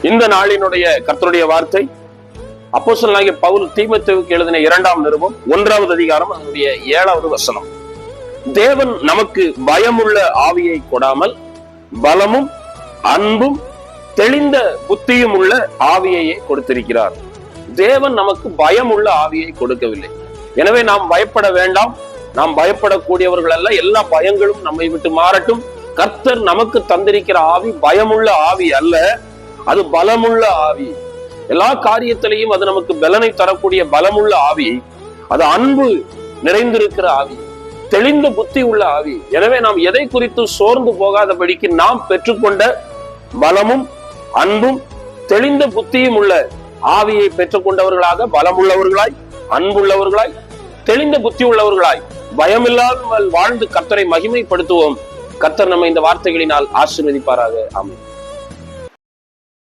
இந்த நாளினுடைய கர்த்தருடைய வார்த்தை அப்போஸ்தலனாகிய பவுல் தீமோத்தேயுவுக்கு எழுதின 2ஆம் நிருபம் 1வது அதிகாரம் அதனுடைய 7வது வசனம். தேவன் நமக்கு பயமுள்ள ஆவியை கொடாமல் பலமும் அன்பும் தெளிந்த புத்தியும் உள்ள ஆவியையே கொடுத்திருக்கிறார். தேவன் நமக்கு பயமுள்ள ஆவியை கொடுக்கவில்லை. எனவே நாம் பயப்பட வேண்டாம். நாம் பயப்படக்கூடியவர்கள் அல்ல. எல்லா பயங்களும் நம்மை விட்டு மாறட்டும். கர்த்தர் நமக்கு தந்திருக்கிற ஆவி பயமுள்ள ஆவி அல்ல, அது பலமுள்ள ஆவி. எல்லா காரியத்திலையும் அது நமக்கு பலனை தரக்கூடிய பலமுள்ள ஆவி. அது அன்பு நிறைந்திருக்கிற ஆவி, தெளிந்த புத்தி உள்ள ஆவி. எனவே நாம் எதை குறித்து சோர்ந்து போகாதபடிக்கு நாம் பெற்றுக்கொண்ட பலமும் அன்பும் தெளிந்த புத்தியும் உள்ள ஆவியை பெற்றுக்கொண்டவர்களாக, பலமுள்ளவர்களாய், அன்புள்ளவர்களாய், தெளிந்த புத்தி உள்ளவர்களாய், பயமில்லாமல் வாழ்ந்து கர்த்தரை மகிமைப்படுத்துவோம். கர்த்தர் நம்மை இந்த வார்த்தைகளினால் ஆசீர்வதிப்பாராக. ஆமென்.